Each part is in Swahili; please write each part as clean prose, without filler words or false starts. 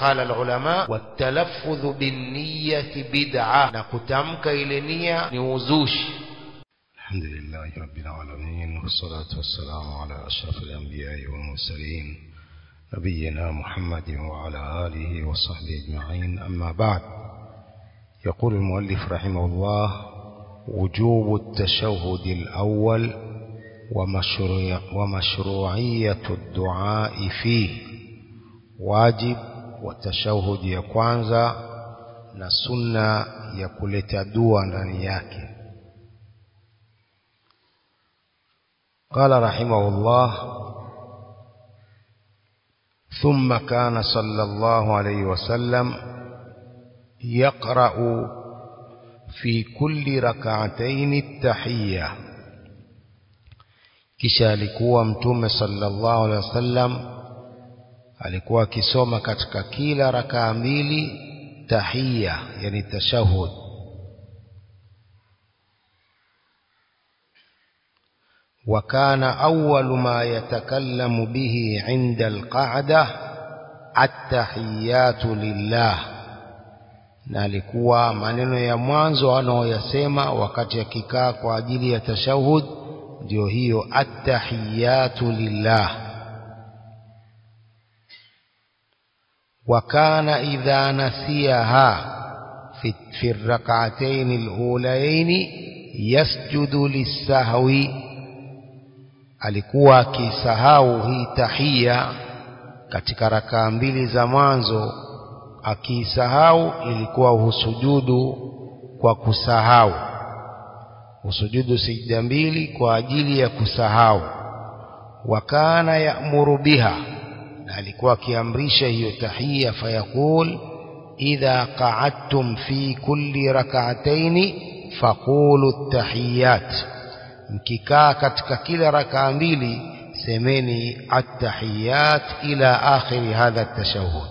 قال العلماء والتلفظ بالنية بدعة نكتمك إلى نية نوزوش. الحمد لله رب العالمين والصلاة والسلام على أشرف الأنبياء والمرسلين نبينا محمد وعلى آله وصحبه أجمعين. أما بعد، يقول المؤلف رحمه الله: وجوب التشهد الأول ومشروعية الدعاء فيه. واجب وتشهد ya kwanza na sunna ya kuleta dua ndani yake. قال رحمه الله: ثم كان صلى الله عليه وسلم يقرأ في كل ركعتين التحية. kisha alikuwa mtume sallallahu alaihi wasallam alikuwa akisoma katika kila rakaa mbili tahiyya, yani tashahhud. wa kana awwalu ma yatakallamu bihi 'inda al-qa'dah at-tahiyyatu lillah, na alikuwa maneno ya mwanzo anayoyasema wakati akikaa kwa ajili ya tashahhud ndio hiyo at-tahiyyatu lillah. wa kana idha nasiyaha fi ar-rak'atayn al-ulayayn yasjudu lis-sahwi, alikuwa akisahau hii tahiyya katika rakaa mbili za mwanzo, akisahau ilikuwa husujudu kwa kusahau, husujudu sijda mbili kwa ajili ya kusahau. wa kana ya'muru biha, na alikuwa akiamrisha hiyo tahiyya, fayaqul idha qa'adtum fi kulli rak'atayn faqulu at-tahiyyat, mkikaa katika kila rakaa mbili semeni at-tahiyyat ila akhir hadha at-tashahhud.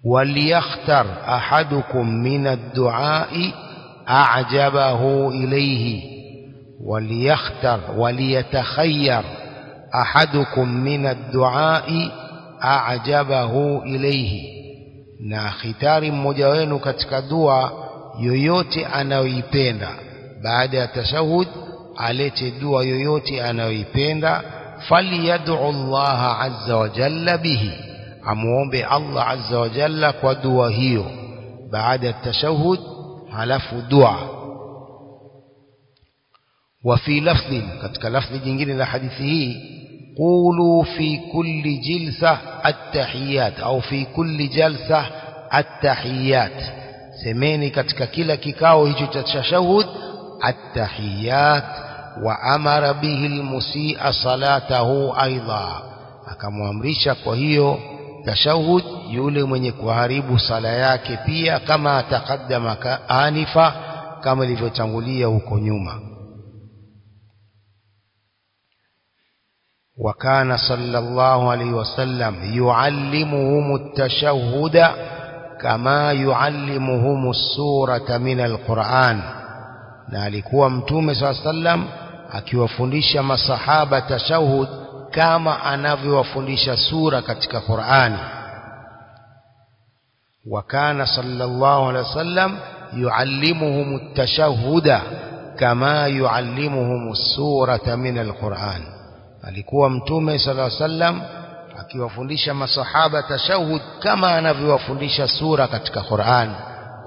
وليختر أحدكم من الدعاء أعجبه إليه. وليختر وليتخير أحدكم من الدعاء أعجبه إليه, na khitari mmoja wenu katika dua yoyote anayoipenda. Baada ya tashahud alete dua yoyote anayoipenda. Faliyad'u Allah azza wa jalla bihi, amuombe Allah azza wa jalla kwa dua hiyo baada ya tashahud, halafu dua. wa fi lafdhin, katika lafdhi jingine la hadithi hii, qulu fi kulli jilsa at-tahiyyat au fi kulli jalsa at-tahiyyat, semeni katika kila kikao hicho cha tashahud at-tahiyyat. wa amara bihi al-musii'a salatahu aidha, akamwamrisha kwa hiyo tashahud yule mwenye kuharibu sala yake pia, kama taqaddama anifa, kama ilivyotangulia huko nyuma. wa kana sallallahu alayhi wasallam yuallimuhum at-tashahhuda kama yuallimuhum as-surata min al-Qur'an, na alikuwa mtume sallallahu alayhi wasallam akiwafundisha masahaba tashahhud kama anavyowafundisha sura katika Qur'ani. wa kana sallallahu alaihi wasallam yuallimuhum at-tashahhuda kama yuallimuhum as-surata min al-Qur'an, alikuwa mtume sallallahu alaihi wasallam akiwafundisha masahaba tashahhud kama anavyowafundisha sura katika Qur'an,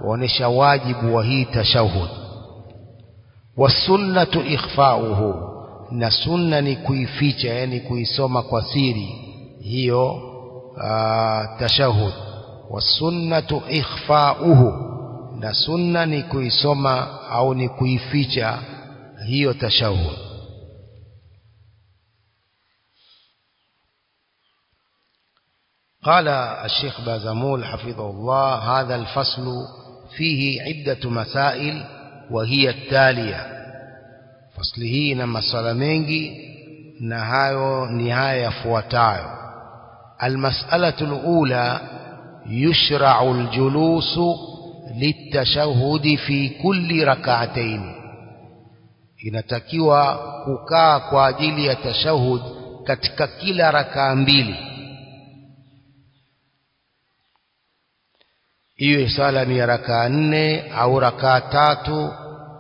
kuonesha wajibu wa hii tashahhud. wasunnatu ikhfa'uhu, na sunna ni kuificha, yani kuisoma kwa siri hiyo tashahhud. wasunnatu ikhfa'uhu, na sunna ni kuisoma au ni kuificha hiyo tashahhud. قال الشيخ بازمول حفظه الله: هذا الفصل فيه عدة مسائل وهي التالية. fasli hii ina maswala mengi na hayo ni haya yafuatayo. Almas'alatu alula, yushra'u aljulusu litashahhudi fi kulli rak'atayn, inatakiwa kukaa kwa ajili ya tashahhud katika kila rakaa mbili. iwe sala ni rakaa 4 au rakaa 3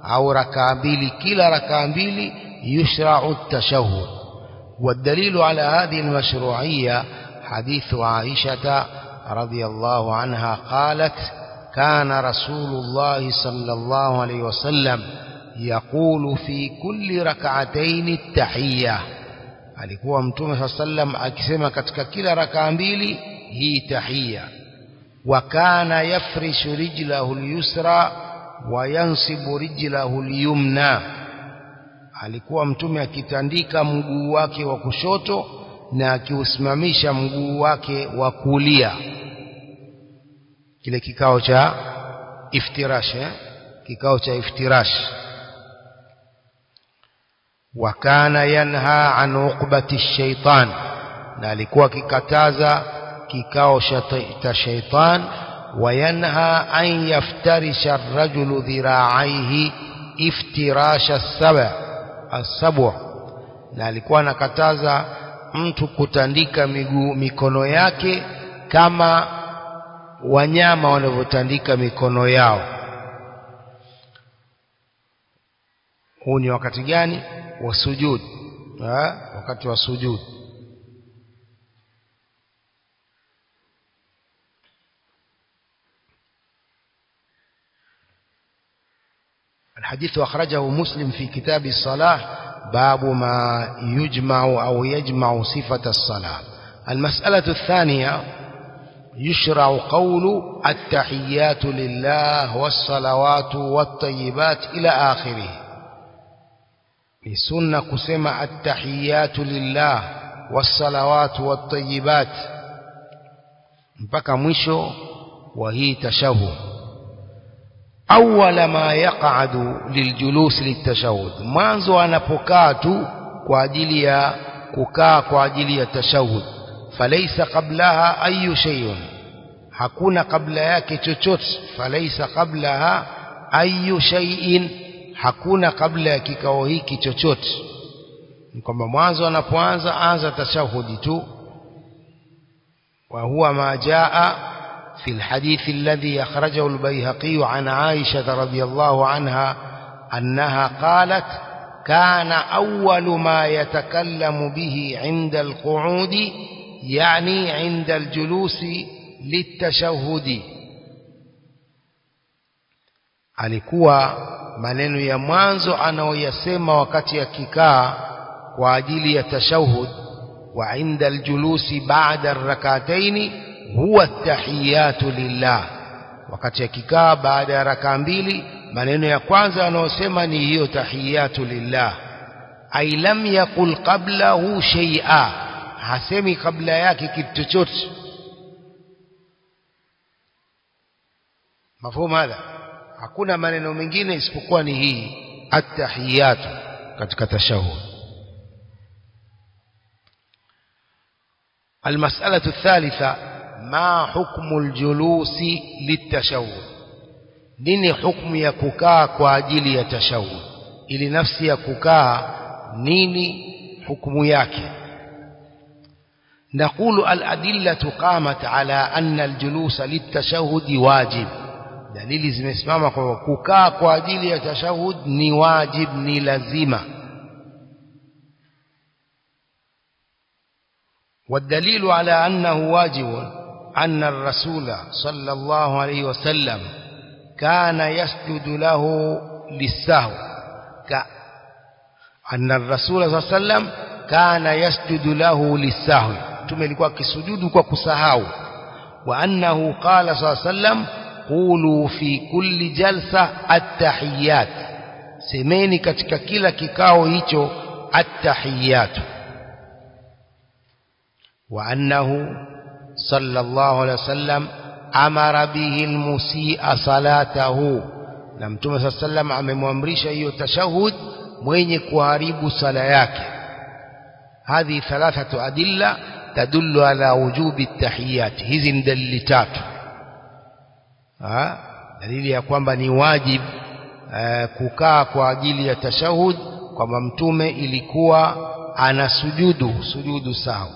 au rakaa 2 kila rakaa 2 يشرع التشهد والدليل على هذه المشروعية حديث عائشة رضي الله عنها قالت كان رسول الله صلى الله عليه وسلم يقول في كل ركعتين التحية alikuwa mtume صلى الله عليه وسلم akisema katika kila rakaa 2 hii tahiyya وكان يفرش رجله اليسرى وينصب رجله اليمنى alikuwa mtume akitandika mguu wake wa kushoto na akiusimamisha mguu wake wa kulia kile kikao cha iftirash kikao cha iftirash wa kana yanha an uqbati ash-shaytan na alikuwa akikataza kikao cha shaytan wa yanha an yaftarisha ar-rajulu dhira'aihi iftirash as-sab' na alikuwa anakataza mtu kutandika mikono yake kama wanyama wanavyotandika mikono yao. Huu ni wakati gani? Wa sujud. Wakati wa sujud. الحديث أخرجه مسلم في كتاب الصلاة باب ما يجمع أو يجمع صفة الصلاة. المسألة الثانية يشرع قول التحيات لله والصلوات والطيبات إلى آخره. لسنة كسمة التحيات لله والصلوات والطيبات mpaka mwisho wa hii tashahhud. أول ما يقعد للجلوس للتشهد mwanzo anapokaa tu kwa ajili ya kukaa kwa ajili ya tashahhud falaysa qablaha ayu shay'un hakuna kabla yake chochote falaysa qablaha ayu shay'in hakuna kabla ya kikao hiki chochote ni kwamba mwanzo anapoanza anza tashahudi tu wa huwa ma jaa في الحديث الذي أخرجه البيهقي عن عائشة رضي الله عنها أنها قالت كان أول ما يتكلم به عند القعود يعني عند الجلوس للتشهد alikuwa maneno ya mwanzo anaoyasema wakati akikaa kwa ajili ya tashahhud wa inda aljulusi ba'da ar-rak'atayn huwa at-tahiyatu lillah wakati akikaa baada ya rakaa 2 maneno ya kwanza anayosema ni hiyo tahiyatu lillah ay lam yaqul qablahu shay'a hasemi kabla yake kitu chochote mafhumu hapa hakuna maneno mengine isipokuwa ni hii at-tahiyatu katika tashahhud. المسألة الثالثة ما حكم الجلوس للتشهد nini hukumu ya kukaa kwa ajili ya tashahhud ili nafsi ya kukaa nini hukumu yake نقول الأدلة قامت على أن الجلوس للتشهد واجب dalili zimesimama kwa kukaa kwa ajili ya tashahhud ni wajib ni lazima والدليل على أنه واجب أن الرسول صلى الله عليه وسلم كان يسجد له للسهو أن الرسول صلى الله عليه وسلم كان يسجد له للسهو تملكوا كسجود وكسهو وأنه قال صلى الله عليه وسلم قولوا في كل جلسة التحيات semeni katika kila kikao hicho at-tahiyat wa annahu sallallahu alayhi wasallam amara bihi al-musii'a salatahu na mtume sallallahu alayhi wasallam amemwamrisha hiyo tashahhud mwenye kuharibu sala yake hadhi thalathatu adilla tadullu ala wujubi at-tahiyat hizi ni dalili tatu dalili ya kwamba ni wajib kukaa kwa ajili ya tashahhud kwamba mtume ilikuwa ana sujudu sawa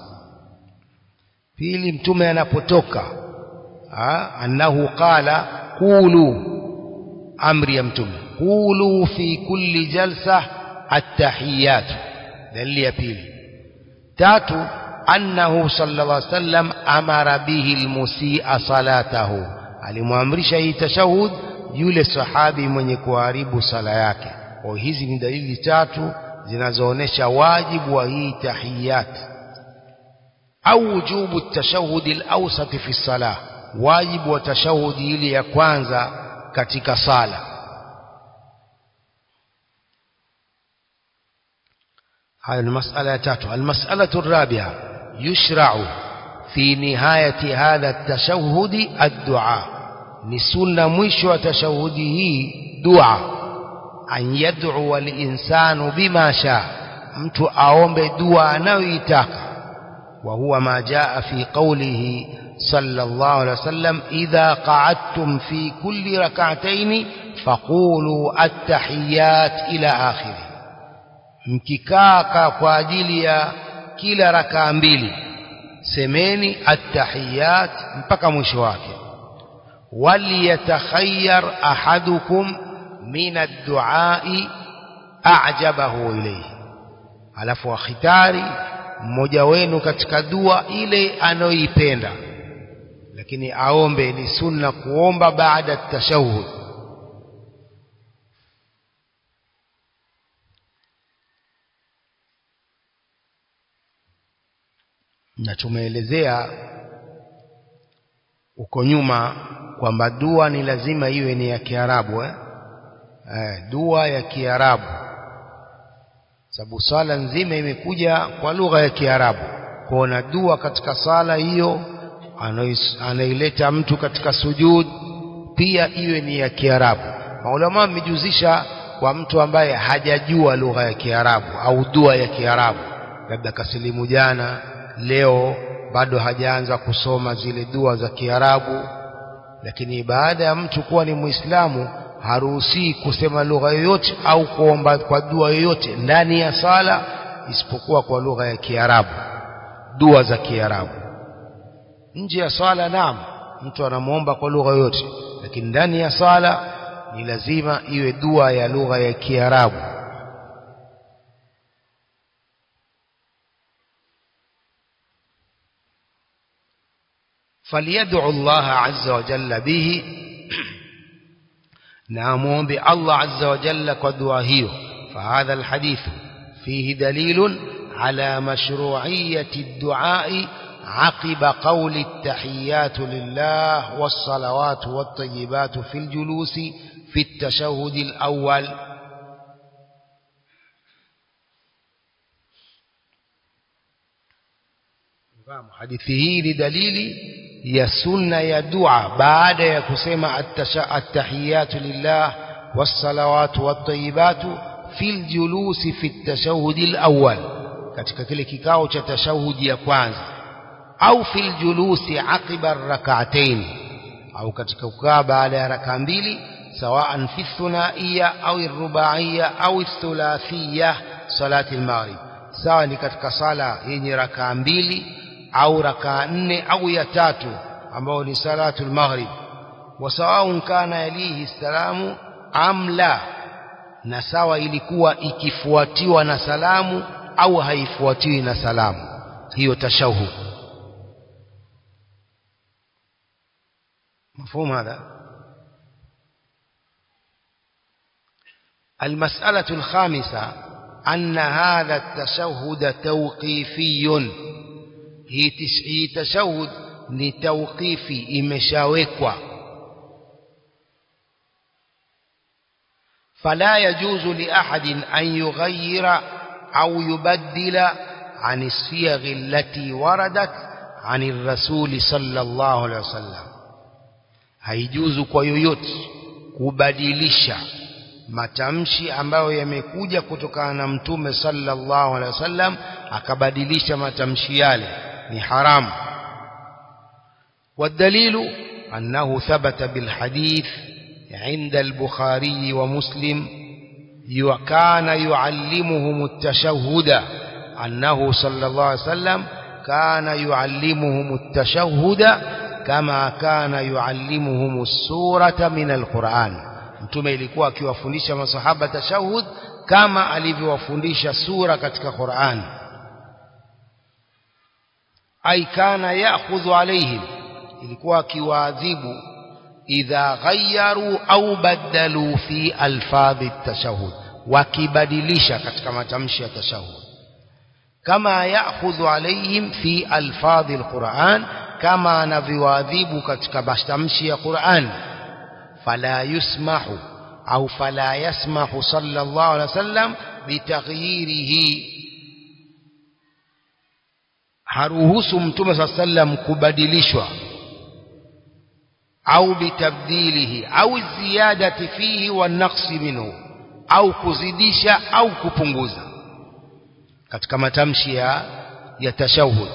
pili mtume anapotoka أنه قال قولوا أمر يمتم قولوا في كل جلسة التحيات دليل يبيل تاتو أنه صلى الله عليه وسلم أمر به المسيء صلاته alimwamrisha hii tashahud yule sahabi mwenye kuharibu sala yake. Kwa hizi ni dalili tatu zinazoonesha wajibu wa hii tahiyat au wujubu tashahud al-awsat fi salah, wajibu wa tashahudi ile ya kwanza katika sala. هذه المسألة تاتو. المسألة الرابعة يشرع في نهاية هذا التشهد الدعاء. نسلنا مشو تشهده دعاء أن يدعو الإنسان بما شاء mtu aombe dua anayoitaka, وهو ما جاء في قوله صلى الله عليه وسلم إذا قعدتم في كل ركعتين فقولوا التحيات إلى آخره. mkikaa kwa ajili ya kila rakaa mbili semeni at-tahiyat mpaka mwisho wake. walyatakhayyar ahadukum min ad-du'a'i a'jabahu ilayhi, alafu akhitari mmoja wenu katika dua ile anoipenda, lakini aombe. Ni sunna kuomba baada ya tashahhud. na tumeelezea uko nyuma kwamba dua ni lazima iwe ni ya Kiarabu dua ya Kiarabu, sababu sala nzima imekuja kwa lugha ya Kiarabu. Kuna dua katika sala hiyo anaileta mtu katika sujud pia iwe ni ya Kiarabu. Maulama wamejuzisha kwa mtu ambaye hajajua lugha ya Kiarabu au dua ya Kiarabu, labda kasilimu jana, leo bado hajaanza kusoma zile dua za Kiarabu. Lakini baada ya mtu kuwa ni Muislamu haruhusi kusema lugha yoyote au kuomba kwa dua yoyote ndani ya sala isipokuwa kwa lugha ya Kiarabu, dua za Kiarabu. Nje ya sala naam, mtu anamuomba kwa lugha yoyote, lakini ndani ya sala ni lazima iwe dua ya lugha ya Kiarabu. فليدعو الله عز وجل به نامون بالله عز وجل قدواه. فهذا الحديث فيه دليل على مشروعية الدعاء عقب قول التحيات لله والصلوات والطيبات في الجلوس في التشهد الأول. حديثه لدليل يسن يدعى بعد يكسم التحيات لله والصلوات والطيبات في الجلوس في التشهد الأول، katika kile kikao cha tashahudi ya kwanza, au fil julusi aqiba rak'atayn, au katika kukaa baada ya rakaa mbili, sawaan fi thunaiya au rubaiyya au thulathiyya salati al-maghrib, sawa ni katika sala yenye rakaa mbili au rakaa nne au ya tatu ambao ni salatu al-maghrib. wa sawa'un kana yalihi salamu am la, na sawa ilikuwa ikifuatiwa na salamu au haifuatiwi na salamu, hiyo tashahhud. مفهوم هذا؟ المسألة الخامسة أن هذا التشهد توقيفي. هي تشهد لتوقيفي إمشاوكوا، فلا يجوز لأحد أن يغير أو يبدل عن الصيغ التي وردت عن الرسول صلى الله عليه وسلم. haijuzu kwa yoyote kubadilisha matamshi ambayo yamekuja kutokana na mtume sallallahu alaihi wasallam, akabadilisha matamshi yale, ni haramu. والدليل أنه ثبت بالحديث عند البخاري ومسلم وكان يعلمهم التشهد، أنه صلى الله عليه وسلم كان يعلمهم التشهد kama kana yuallimuhum as-surata min al-Qur'an. Mtume ilikuwa akiwafundisha masahaba tashahhud kama alivyowafundisha sura katika Qur'an. Ay kana ya'khudhu alayhim, ilikuwa akiwaadhibu idha ghayyaru au badalu fi alfadhi at-tashahhud, wakibadilisha katika matamshi ya tashahhud. Kama ya'khudhu alayhim fi alfadhi al-Qur'an, kama anavyoadhibu katika matamshi ya Qur'an. Fala yusmahu au fala yasmahu sallallahu alayhi wasallam bitaghyirihi, haruhusu mtume sallallahu alayhi wasallam kubadilishwa, au bitabdilihi au ziyadati fihi wa naqsi minhu, au kuzidisha au kupunguza katika matamshi ya tashahhud.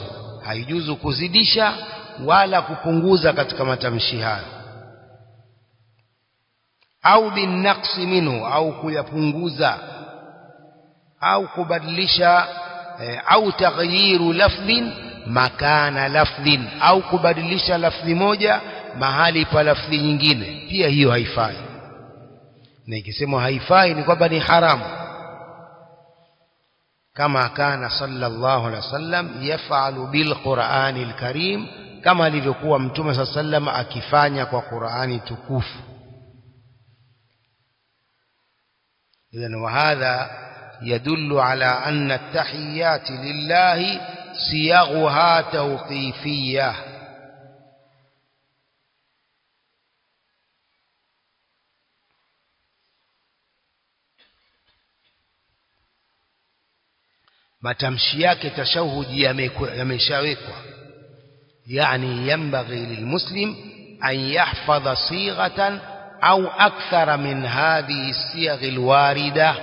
Haijuzu kuzidisha wala kupunguza katika matamshi hayo. Au binaqsi minhu, au kuyapunguza au kubadilisha, au taghyiru lafdhin makana lafdhin, au kubadilisha lafdhi moja mahali pa lafdhi nyingine, pia hiyo haifai. Na ikisema haifai ni kwamba ni haramu. Kama kana sallallahu alaihi wasallam yaf'alu bil Qur'anil Karim, kama alivyokuwa mtume sallallahu alaihi wasallam akifanya kwa Qur'ani tukufu. Idhan wa hadha yadullu ala anna at-tahiyyat lillahi siyaghuha tawqifiyah. matamshi yake tashahudi yameshawekwa. Yani yanbaghi lilmuslim an yahfadha sighatan au akthara min hadhihi siyaghi alwarida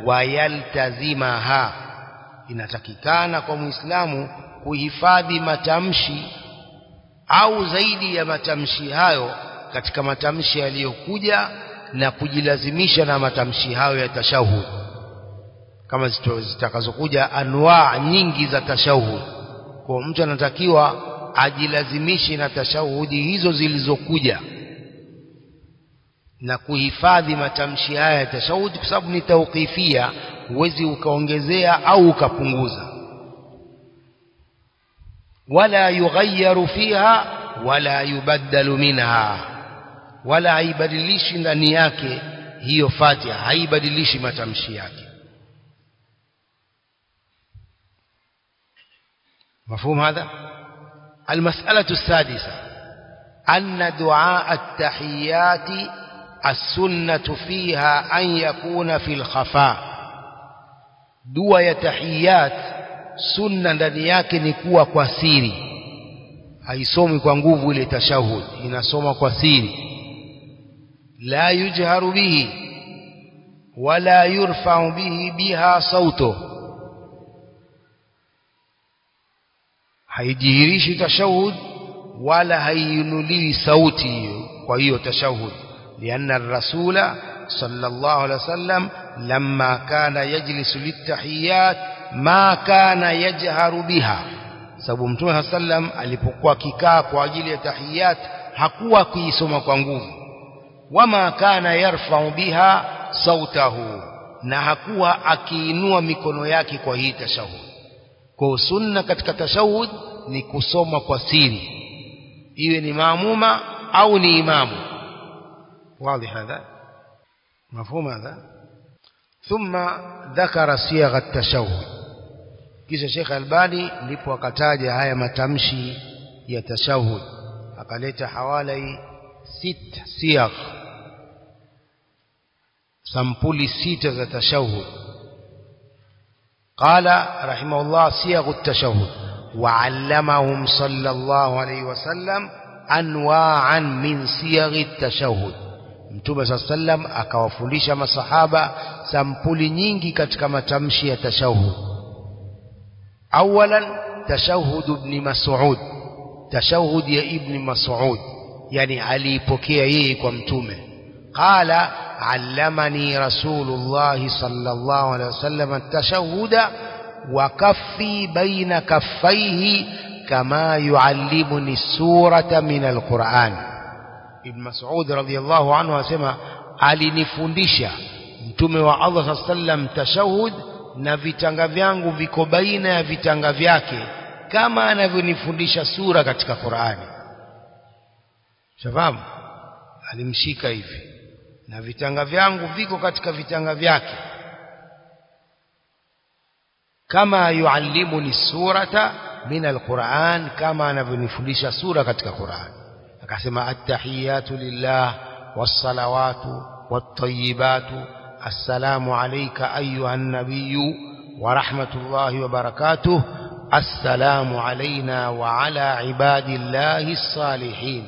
wa yaltazimaha. Inatakikana kwa muislamu kuhifadhi matamshi au zaidi ya matamshi hayo katika matamshi yaliyokuja na kujilazimisha na matamshi hayo ya tashahud, kama zitakazokuja anwaa nyingi za tashahud. Kwa mtu anatakiwa ajilazimishe na tashahudi hizo zilizokuja na kuhifadhi matamshi haya ya tashahudi, kwa sababu ni tawqifia, huwezi ukaongezea au ukapunguza. Wala yughayyaru fiha wala yubaddalu minha, wala haibadilishi ndani yake hiyo Fatiha, haibadilishi matamshi yake. مفهوم هذا؟ المسألة السادسة أن دعاء التحيات السنة فيها أن يكون في الخفاء. دعاء التحيات سنة ndani yake ni kuwa kwa siri, haisomi kwa nguvu ile tashahud, inasoma kwa siri. La yujharu bihi wala yurfa'u biha sautuhu, haijihirishi tashahud wala haiinuliwi sauti hiyo kwa hiyo tashahud. Lianna ar-rasula sallallahu alaihi wasallam lamma kana yajlisu lit-tahiyyat ma kana yajharu biha, sababu mtume sallam alipokuwa kikaa kwa ajili ya tahiyat hakuwa kuisoma kwa nguvu. Wama kana yarfa'u biha sautahu, na hakuwa akiinua mikono yake kwa hii tashahud. Kwa sunna katika tashahud ni kusoma kwa siri, iwe ni maamuma au ni imamu. wazi hadha? مفهوم هذا؟ ثم ذكر صيغ التشهد. kisha Sheikh Albani ndipo akataja haya matamshi ya tashahud, akaleta hawali 6 siyagh, sampuli 6 za tashahud. قال رحمه الله صيغ التشهد وعلمهم صلى الله عليه وسلم أنواعا من صيغ التشهد. Mtume صلى الله عليه وسلم akawafundisha masahaba sampuli nyingi katika matamshi ya tashahud. أولا تشهد ابن مسعود, تشهد يا ابن مسعود, يعني alipokea yeye kwa mtume. قال علمني رسول الله صلى الله عليه وسلم التشهد وكفي بين كفيه كما يعلمني السورة من القرآن. ابن مسعود رضي الله عنه asema alinifundisha mtume wa Allah sallallahu alaihi wasallam tashahud na vitanga vyangu viko baina ya vitanga vyake kama anavyonifundisha sura katika Qur'ani. Shafahamu? Alimshika hivi na vitanga vyangu viko katika vitanga vyake kama yuallimuni surata min alquran, kama anavyonifundisha sura katika Qur'an. Akasema attahiyatu lillah wassalawatu wattayyibatu assalamu alayka ayyuhan nabiyyu wa rahmatullahi wa barakatuh assalamu alayna wa ala ibadillahi as-salihin.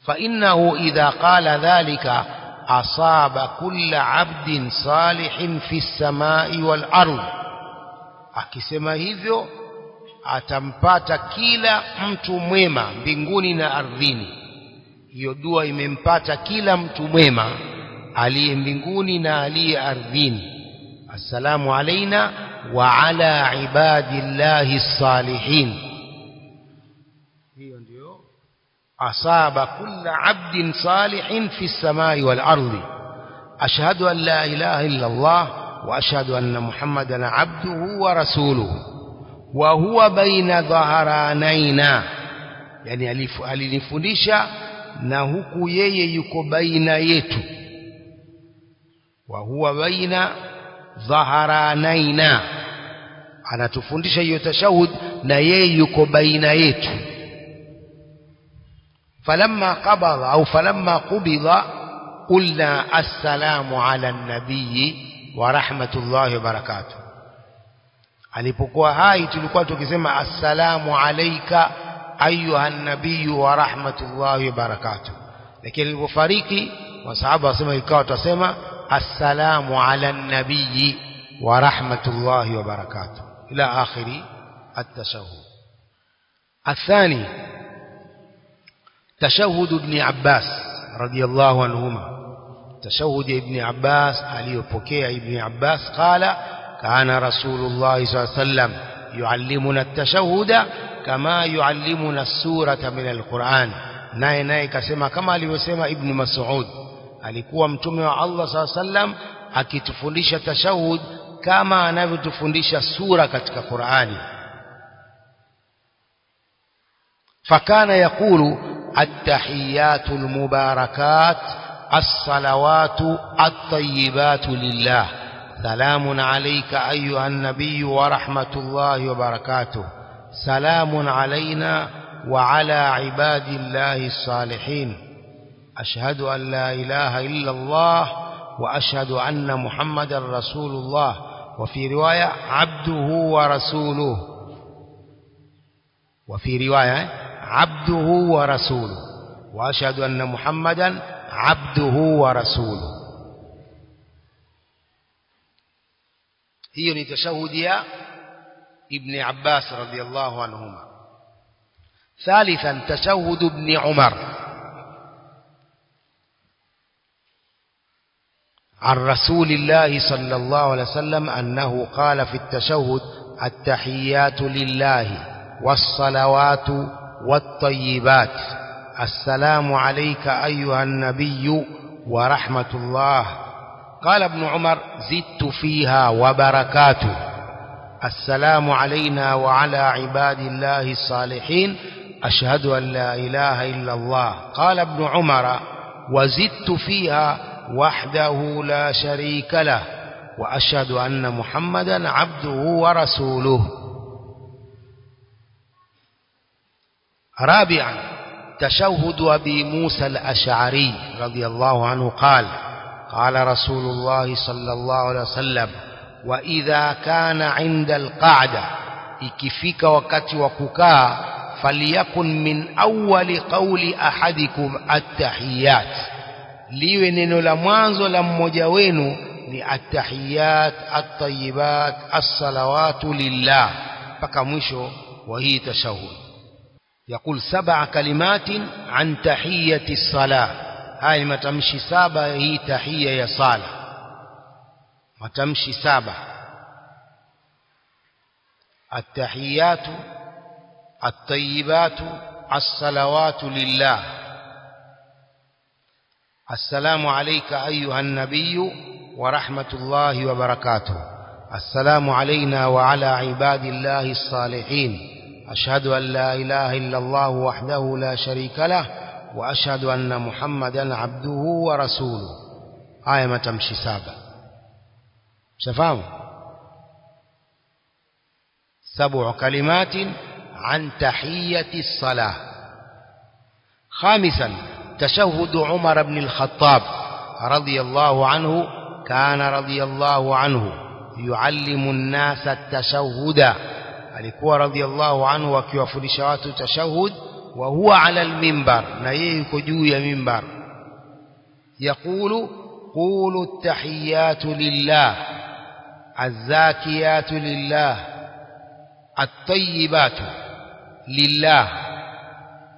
فإنه إذا قال ذلك أصاب كل عبد صالح في السماء والأرض. akisema hivyo atampata kila mtu mwema mbinguni na ardhini. Hiyo dua imempata kila mtu mwema aliye mbinguni na aliye ardhini. Assalamu alaina wa ala ibadillahi salihin. Hiyo ndio asaba kulla abdin salihin fi samai wal ardi. Ashhadu an la ilaha illa Allah wa ashhadu anna Muhammadan abduhu wa rasuluhu wa huwa baina dhaharanaina. Yani alinifundisha na huku yeye yuko baina yetu. Wa huwa baina dhaharanaina, anatufundisha hiyo tashahud na yeye yuko baina yetu. فلما قبض أو فلما قبض قلنا السلام على النبي ورحمة الله وبركاته. alipokuwa hai tulikuwa tukisema assalamu alayka ayuha nabii wa rahmatullahi wa barakatuh, lakini alipofariki masahaba wasema ikawa tutasema assalamu ala nabii wa rahmatullahi wa barakatuh ila akhiri at-tashahhud. الثاني تشهد ابن عباس رضي الله عنهما. تشهد ابن عباس aliyopokea ابن عباس قال كان رسول الله صلى الله عليه وسلم يعلمنا التشهد كما يعلمنا السورة من القرآن. naye kasema kama alivyosema Ibn Mas'ud, alikuwa mtume wa Allah صلى الله عليه وسلم akitufundisha tashahud kama anavyotufundisha sura katika Qur'ani. فكان يقول التحيات المباركات الصلوات الطيبات لله سلام عليك أيها النبي ورحمة الله وبركاته سلام علينا وعلى عباد الله الصالحين أشهد أن لا إله إلا الله وأشهد أن محمد رسول الله وفي رواية عبده ورسوله وفي رواية عبده ورسوله وأشهد أن محمدا عبده ورسوله. هي تشهد يا ابن عباس رضي الله عنهما. ثالثا تشهد ابن عمر عن رسول الله صلى الله عليه وسلم أنه قال في التشهد التحيات لله والصلوات والطيبات السلام عليك أيها النبي ورحمة الله. قال ابن عمر زدت فيها وبركاته السلام علينا وعلى عباد الله الصالحين أشهد أن لا إله إلا الله. قال ابن عمر وزدت فيها وحده لا شريك له وأشهد أن محمدا عبده ورسوله. رابعا تشهد أبي موسى الأشعري رضي الله عنه قال قال رسول الله صلى الله عليه وسلم وإذا كان عند القعدة ikifika wakati wa kukaa فليكن من أول قول أحدكم التحيات, liwe neno la mwanzo la mmoja wenu ni attahiyat at-tayyibat as-salawatu lillah mpaka mwisho wa hii tashahud. يقول 7 كلمات عن تحية الصلاة. هاي matamshi 7 hii tahiyya ya sala, matamshi 7. التحيات الطيبات الصلوات لله. السلام عليك أيها النبي ورحمة الله وبركاته. السلام علينا وعلى عباد الله الصالحين. أشهد أن لا إله إلا الله وحده لا شريك له وأشهد أن محمدا عبده ورسوله. آية ما تمشي سابع شفاهم 7 كلمات عن تحية الصلاة. خامسا تشهد عمر بن الخطاب رضي الله عنه. كان رضي الله عنه يعلم الناس التشهد. alikuwa radiyallahu anhu akiwafundisha watu tashahud wa huwa ala al-minbar, na yeye yuko juu ya minbar. Yaqulu qulu at-tahiyatu lillah, az-zakiyatu lillah, at-tayyibatu lillah,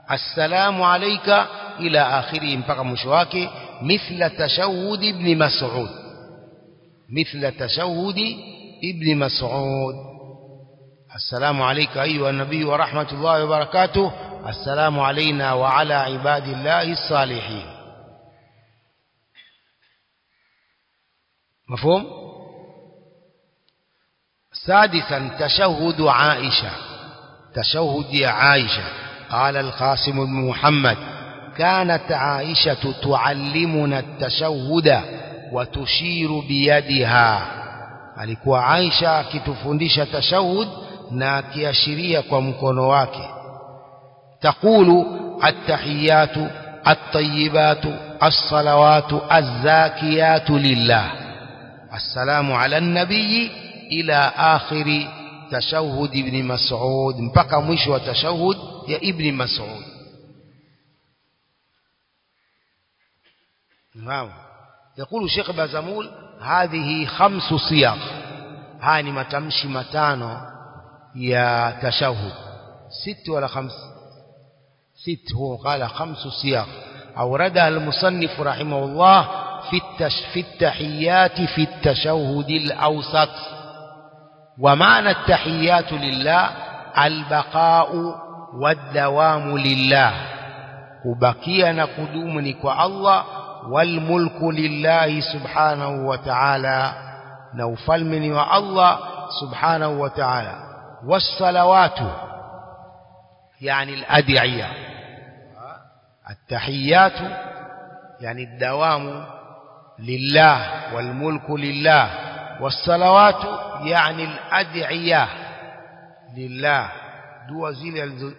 assalamu alayka ila akhiri, mpaka mwisho wake. Mithla tashahhud ibn Mas'ud, mithla tashahhud ibn Mas'ud. السلام عليك أيها النبي ورحمة الله وبركاته. السلام علينا وعلى عباد الله الصالحين. مفهوم؟ سادسا تشهد عائشة. تشهد عائشة. قال القاسم بن محمد كانت عائشة تعلمنا التشهد وتشير بيدها. alikuwa Aisha akitufundisha tashahud na akiashiria kwa mkono wake. Taqulu at-tahiyatu at-tayyibatu as-salawatu az-zakiyatu lillah, assalamu ala an-nabiy ila akhiri tashahhud ibn Mas'ud, mpaka mwisho wa tashahhud ya ibn Mas'ud. Naam. يقول شيخ بازمول هذه 5 صيغ. هاني matamshi matano ya tashahhud. 6 ولا 5؟ 6. هو قال 5 صيغ أوردها المصنف رحمه الله في التحيات في التشهد الأوسط. ومعنى التحيات لله البقاء والدوام لله، kubakia na kudumu ni kwa Allah. والملك لله سبحانه وتعالى، na ufalme ni wa Allah subhanahu wa ta'ala. والصلوات يعني الأدعية. التحيات يعني الدوام لله والملك لله، والصلوات يعني الأدعية لله. دعاء زيل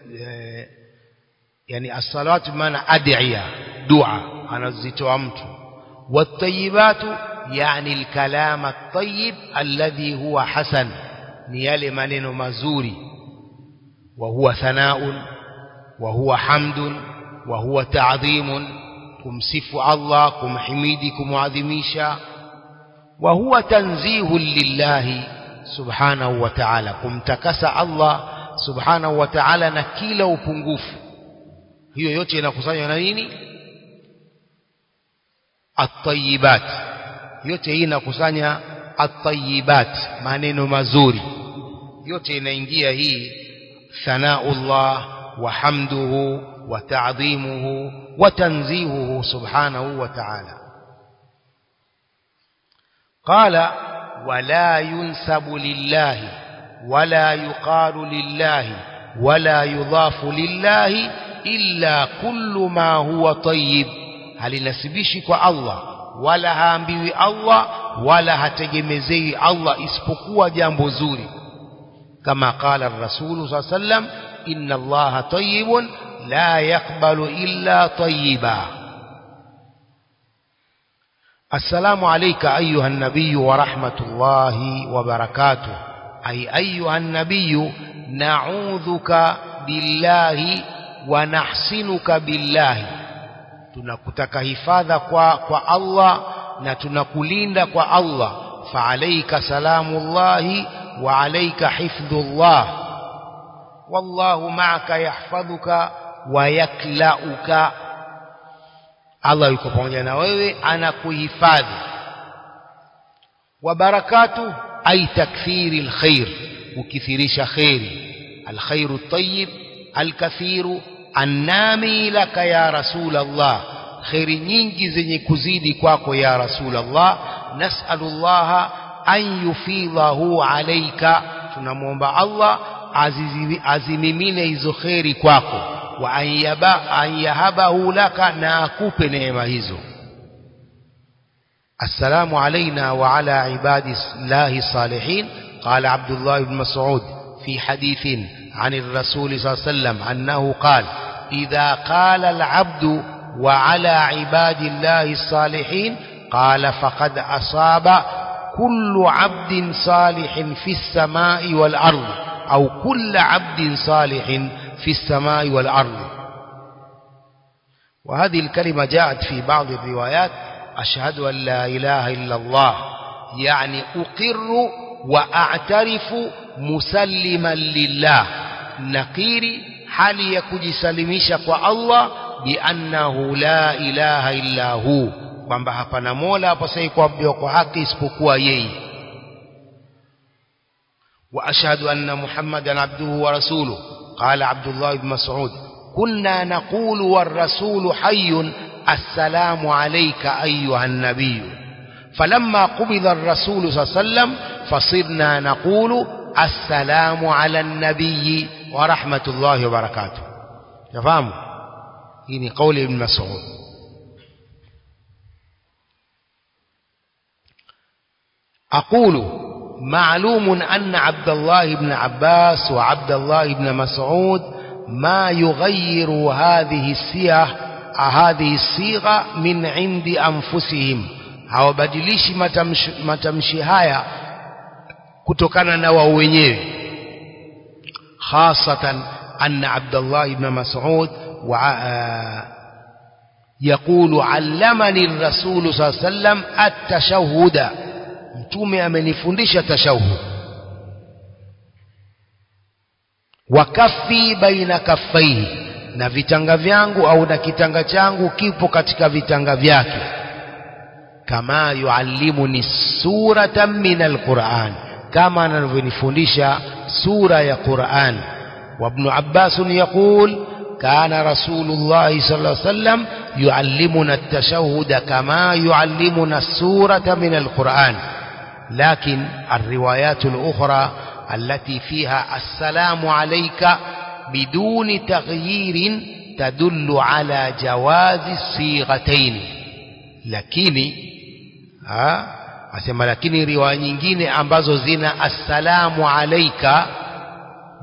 يعني الصلوات بمعنى أدعية، دعاء anazitoa mtu. والطيبات يعني الكلام الطيب الذي هو حسن، ni yale maneno mazuri. وهو ثناء وهو حمد وهو تعظيم، kumsifu Allah, kumhimidi, kumuadhimisha. وهو تنزيه لله سبحانه وتعالى، kumtakasa Allah subhanahu wa ta'ala na kila upungufu. Hiyo yote inakusanywa na nini? At-tayyibat. Yote hii inakusanya at-tayyibat, maneno mazuri. Yote inaingia hii thanaullah wa hamduhu wa ta'dhimuhu wa tanzihuhu subhanahu wa ta'ala. Qala wala yunsabu lillahi wala yuqalu lillahi wala yudhafu lillahi illa kullu ma huwa tayyib. halinasibishi kwa Allah wala haambiwi Allah wala hategemezei Allah isipokuwa jambo zuri. Kama qala ar-rasul sallallahu alayhi wasallam, inna Allaha tayyibun la yaqbalu illa tayyiba. Assalamu alayka ayyuha an-nabiy wa rahmatullahi wa barakatuh. Ay ayyuha an-nabiy na'udhuka billahi wa nahsinuka billahi, tunakutaka hifadha kwa Allah na tunakulinda kwa Allah. Fa alayka salamullahi wa alayka hifdhullah, wallahu ma'aka yahfadhuka wa yaklauka. Allah yuko pamoja na wewe, anakuhifadhi. Wa barakatu ay takthiri alkhair, ukithirisha khairi. Alkhairu tayyib alkathiru annami laka ya Rasulullah, khairi nyingi zenye kuzidi kwako ya Rasulullah. Nas'alullaha an yufidhahu alayka, tunamuomba Allah azimimine hizo khairi kwako. Wa an yahabahu laka, na akupe neema hizo. Assalamu alayna wa ala ibadillahi salihin. Qala Abdullah ibn Mas'ud fi hadithin عن الرسول صلى الله عليه وسلم أنه قال: إذا قال العبد وعلى عباد الله الصالحين قال فقد أصاب كل عبد صالح في السماء والأرض، أو كل عبد صالح في السماء والأرض. وهذه الكلمة جاءت في بعض الروايات: أشهد أن لا إله إلا الله، يعني أقر وأعترف مسلما لله، نقيري hali ya kujisalimisha kwa Allah biannahu la ilaha illa hu, kwamba hapana mola apasaye kuabudiwa kwa haki isipokuwa yeye. Wa ashhadu anna Muhammadan abduhu wa rasuluhu. Qala Abdullah ibn Mas'ud: kunna naqulu war rasulu hayyun assalamu alayka ayyuha an-nabiy. Falamma qubida ar-rasul sallallahu alayhi wasallam fasirna naqulu assalamu ala an-nabiy wa rahmatullahi wa barakatuh. Yafahamu? Hii ni kauli ibn Mas'ud. أقول معلوم أن عبد الله بن عباس وعبد الله بن مسعود ما يغير هذه الصيغة من عند أنفسهم، hawabadilishi matamshi haya kutokana na wao wenyewe. خاصة أن عبد الله بن مسعود يقول: علمني الرسول صلى الله عليه وسلم التشهد، mtume amenifundisha tashahhud. Wa kaffi baina kaffaihi, na vitanga vyangu au na kitanga changu kipo katika vitanga vyake. Kama yuallimuni suratan min alquran, kama anavyonifundisha sura ya Qur'an. Wa ibn Abbas yaqul: kana rasulullah sallallahu alayhi wasallam yuallimuna at-tashahhud kama yuallimuna as-surata min al-Qur'an. لكن الروايات الأخرى التي فيها السلام عليك بدون تغيير تدل على جواز الصيغتين. lakini riwaya nyingine ambazo zina assalamu alayka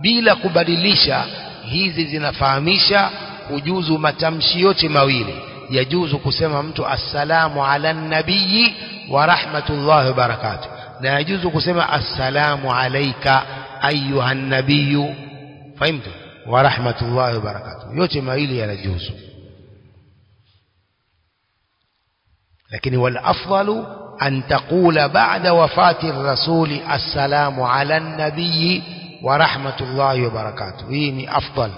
bila kubadilisha, hizi zinafahamisha kujuzu matamshi yote mawili. Yajuzu kusema mtu assalamu ala nabii wa rahmatullahi wa barakatuh, na yajuzu kusema assalamu alayka ayuha nabii, fahimtu, wa rahmatullahi wa barakatuh. Yote mawili yanajuzu. lakini wal afdalu an taqula ba'da wafati ar-rasul assalamu ala nabii wa rahmatullahi wa barakatuh. Hii ni afdal.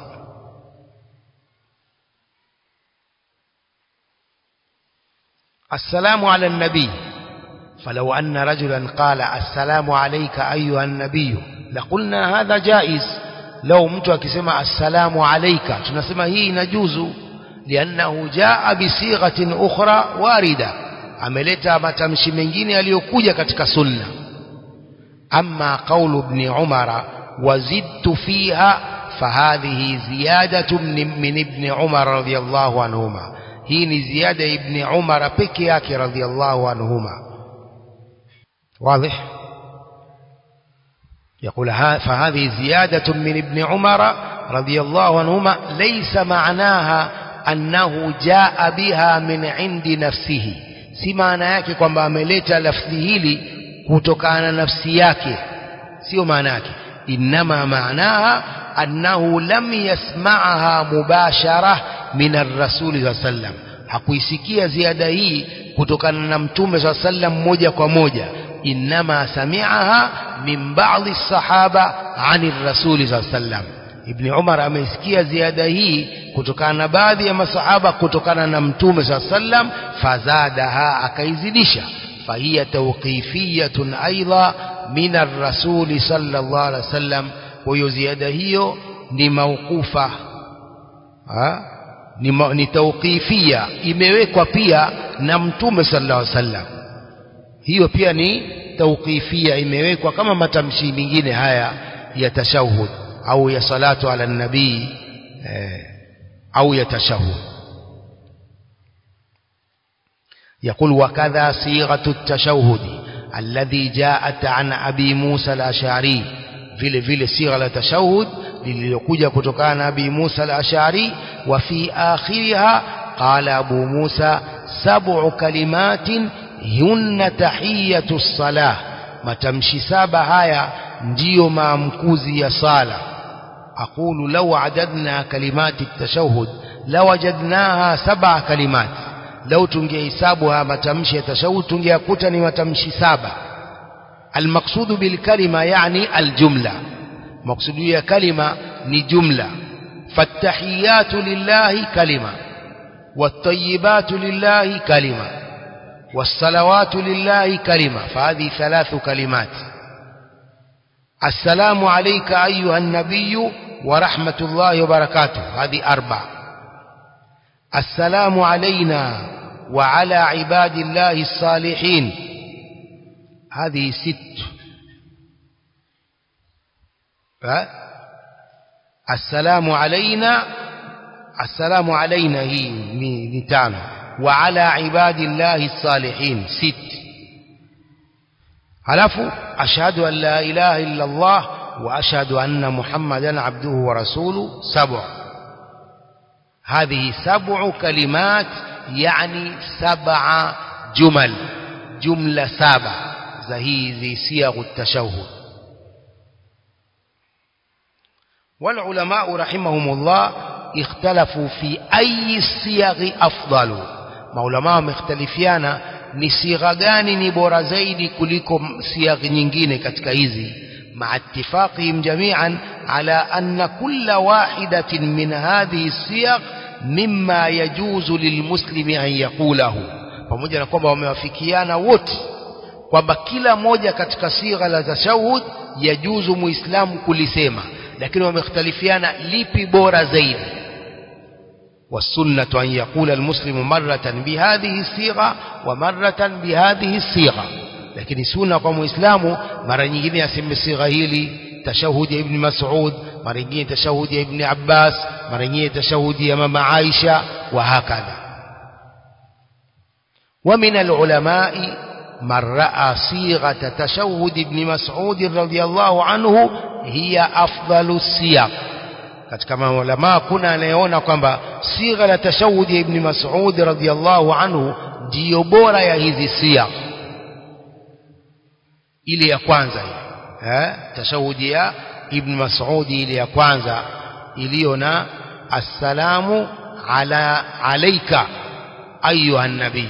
السلام على النبي، فلو أن رجلا قال السلام عليك أيها النبي لقلنا هذا جائز. لو mtu akisema السلام عليك tunasema hii inajuzu, لأنه جاء بصيغة أخرى واردة, ameleta matamshi mengine yaliyokuja katika sunna. أما قول ابن عمر وزدت فيها فهذه زيادة من ابن عمر رضي الله عنهما, hii ni ziada ibn Umar peke yake radhiyallahu anhuma. واضح؟ يقول فهذه زيادة من ابن عمر رضي الله عنهما ليس معناها أنه جاء بها من عند نفسه, si maana yake kwamba ameleta lafzi hili kutokana na nafsi yake, sio maana yake. Inma maanaha annahu lam yasma'aha mubashara min ar-rasul sallallahu alayhi wasallam, hakuisikia ziada hii kutokana na mtume sallallahu alayhi wasallam moja kwa moja. Inma sami'aha min ba'dhi as-sahaba 'ani ar-rasul sallallahu alayhi wasallam. Ibn Umar ameisikia ziada hii kutokana na baadhi ya masahaba kutokana na mtume sallallahu alayhi wasallam, fazadaha, akaizidisha. Fahiya tawqifiyatun aidha min ar-rasul sallallahu alayhi wasallam, kwa hiyo ziada hiyo ni mauqufa, ni tawqifia, imewekwa pia na Mtume sallallahu alaihi wasallam. Hiyo pia ni tawqifia, imewekwa kama matamshi mengine haya ya tashahhud au ya salatu ala nabii au ya tashahhud. يقول وكذا صيغة التشهد الذي جاءت عن أبي موسى الأشعري، vile صيغة التشهد lililokuja kutokana na Abi Musa al-Ash'ari. Wa fi akhiriha qala Abu Musa 7 kalimatin hunna tahiyatu as-salah, matamshi 7 haya ndiyo maamkuzi ya sala. aqulu law adadna kalimati at-tashahhud lawajadnaha 7 kalimat, law tungehesabu haya matamshi ya tashahhud tungeyakuta ni matamshi 7. المقصود بالكلمة يعني الجملة، مقصود يا كلمة ni جملة. فالتحيات لله كلمة، والطيبات لله كلمة، والصلوات لله كلمة، فهذه 3 كلمات. السلام عليك أيها النبي ورحمة الله وبركاته، هذه 4. السلام علينا وعلى عباد الله الصالحين، هذه 6. السلام علينا هي 5، وعلى عباد الله الصالحين 6. halafu ashhadu an la ilaha illa Allah wa ashhadu anna Muhammadan abduhu wa rasuluhu 7. هذه 7 كلمات يعني 7 جمل، جملة 7 زي صيغ التشهد. والعلماء رحمهم الله اختلفوا في أي الصيغ أفضل، maulama mختلفiana ni sigha gani ni bora zaidi kuliko sigha nyingine katika hizi, مع اتفاقهم جميعا على أن كل واحدة من هذه الصيغ مما يجوز للمسلم أن يقوله. pamoja na kwamba wamewafikiana wote kwamba kila moja katika sigha la tashahhud yajuzu muislamu kulisema, lakini wamekhtalifiana lipi bora zaidi. والسنة أن يقول المسلم مرة بهذه الصيغة ومرة بهذه الصيغة، lakini sunna kwa muislamu mara nyingine aseme sigha hili tashahudi ya ibn Mas'ud, mara nyingine tashahudi ya ibn Abbas, mara nyingine tashahudi ya mama Aisha wa hakadha. ومن العلماء من رأى صيغة تشهد ابن مسعود رضي الله عنه هي أفضل الصيغ. katika maulama kuna anayeona kwamba sigha la tashahudi ya ibn Mas'ud radhiyallahu anhu ndiyo bora ya hizi sigha. ile ya kwanza tashahudi ya ibn Mas'ud ile ya kwanza iliyo na assalamu alayka ayuha an-nabiy.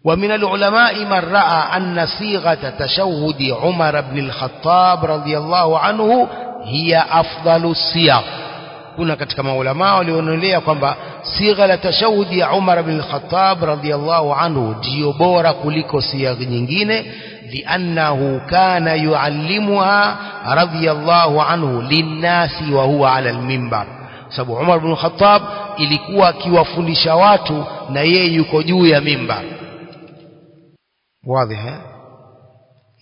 ومن العلماء من رأى أن صيغة تشهد عمر بن الخطاب رضي الله عنه هي أفضل الصيغ. kuna katika maulama walionelea kwamba sigha la tashahudi ya Umar bin al-Khattab radhiyallahu anhu ndio bora kuliko sigha nyingine, li'annahu kana yuallimuha radhiyallahu anhu linnasi wa huwa ala al-minbar. sababu Umar bin al-Khattab ilikuwa akiwafundisha watu na yeye yuko juu ya mimbar. واضح؟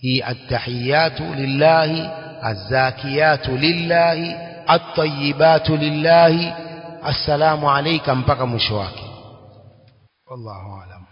هي التحيات لله، الزاكيات لله، الطيبات لله، السلام عليكم mpaka mwisho wake. والله أعلم.